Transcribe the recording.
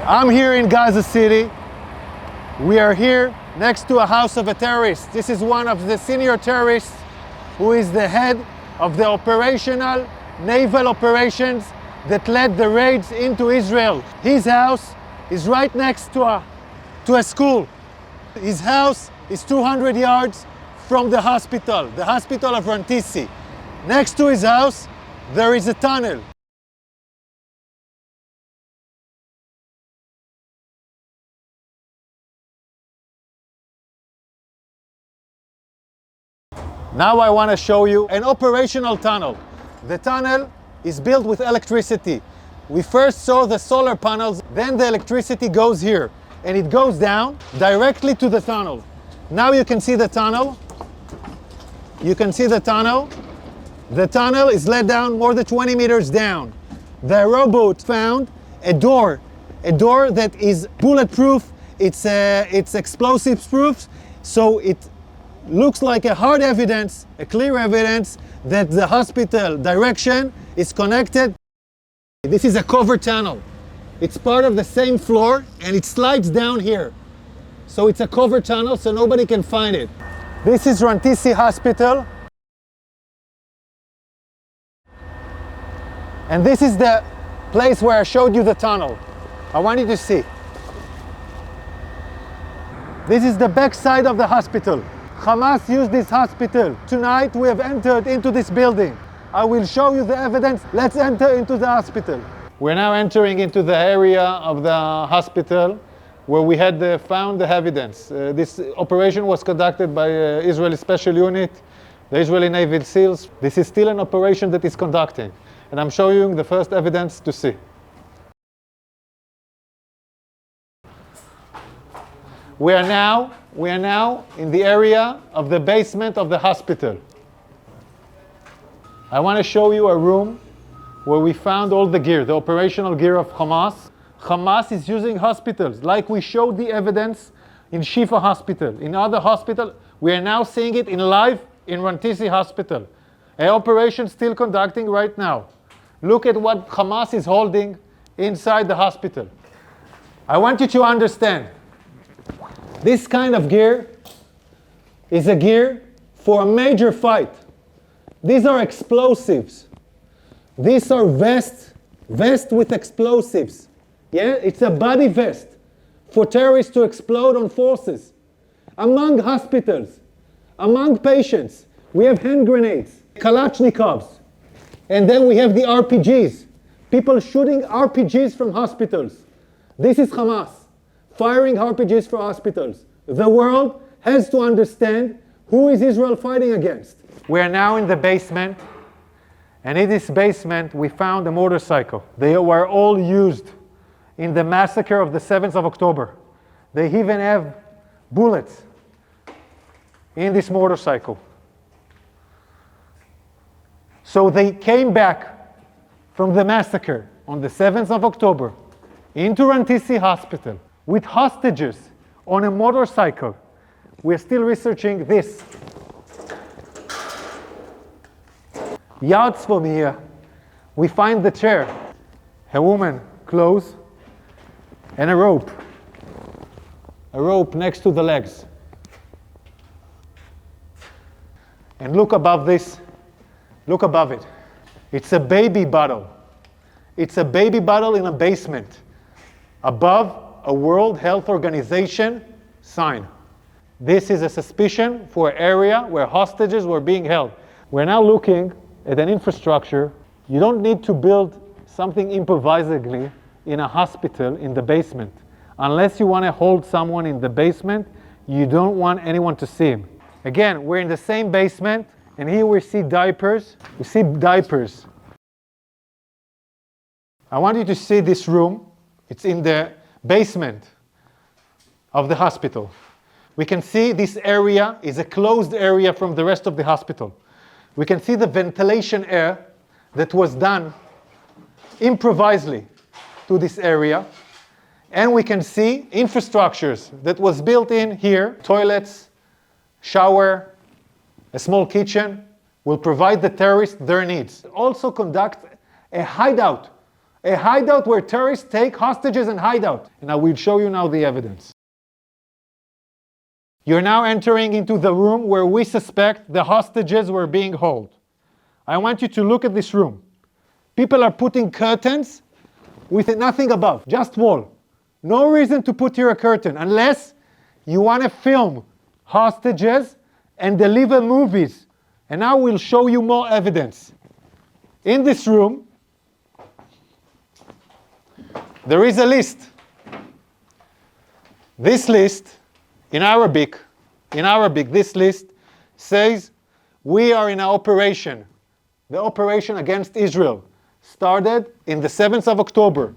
I'm here in Gaza City. We are here next to a house of a terrorist. This is one of the senior terrorists who is the head of the operational naval operations that led the raids into Israel. His house is right next to a school. His house is 200 yards from the hospital of Rantisi. Next to his house, there is a tunnel. Now I want to show you an operational tunnel. The tunnel is built with electricity. We first saw the solar panels, then the electricity goes here, and it goes down directly to the tunnel. Now you can see the tunnel. You can see the tunnel. The tunnel is let down more than 20 meters down. The robot found a door that is bulletproof. It's explosives proof, so it looks like a hard evidence, a clear evidence that the hospital direction is connected. This is a covered tunnel. It's part of the same floor and it slides down here. So it's a covered tunnel so nobody can find it. This is Rantisi Hospital. And this is the place where I showed you the tunnel. I want you to see. This is the back side of the hospital. Hamas used this hospital. Tonight we have entered into this building. I will show you the evidence. Let's enter into the hospital. We're now entering into the area of the hospital where we had found the evidence. This operation was conducted by Israeli Special Unit, the Israeli Navy SEALs. This is still an operation that is conducting. And I'm showing you the first evidence to see. We are now in the area of the basement of the hospital. I want to show you a room where we found all the gear, the operational gear of Hamas. Hamas is using hospitals, like we showed the evidence in Shifa Hospital. In other hospitals, we are now seeing it in live in Rantisi Hospital. An operation still conducting right now. Look at what Hamas is holding inside the hospital. I want you to understand, this kind of gear is a gear for a major fight. These are explosives. These are vests with explosives. Yeah, it's a body vest for terrorists to explode on forces. Among hospitals, among patients, we have hand grenades, Kalashnikovs, and then we have the RPGs. People shooting RPGs from hospitals. This is Hamas firing RPGs for hospitals. The world has to understand who is Israel fighting against. We are now in the basement, and in this basement we found a motorcycle. They were all used in the massacre of the 7th of October. They even have bullets in this motorcycle. So they came back from the massacre on the 7th of October into Rantisi Hospital with hostages on a motorcycle. We're still researching this. Yards from here, we find the chair, a woman, clothes, and a rope. A rope next to the legs. And look above this, look above it. It's a baby bottle. It's a baby bottle in a basement. Above a World Health Organization sign. This is a suspicion for an area where hostages were being held. We're now looking at an infrastructure. You don't need to build something improvisedly in a hospital in the basement. Unless you want to hold someone in the basement, you don't want anyone to see him. Again, we're in the same basement, and here we see diapers. We see diapers. I want you to see this room. It's in the basement of the hospital. We can see this area is a closed area from the rest of the hospital. We can see the ventilation air that was done improvisedly to this area. And we can see infrastructures that was built in here, toilets, shower, a small kitchen, will provide the terrorists their needs. Also conduct a hideout A hideout where terrorists take hostages and hideout. And I will show you now the evidence. You're now entering into the room where we suspect the hostages were being held. I want you to look at this room. People are putting curtains with nothing above, just wall. No reason to put here a curtain unless you want to film hostages and deliver movies. And now we'll show you more evidence. In this room, there is a list. This list, in Arabic, this list says, we are in an operation. The operation against Israel started in the 7th of October.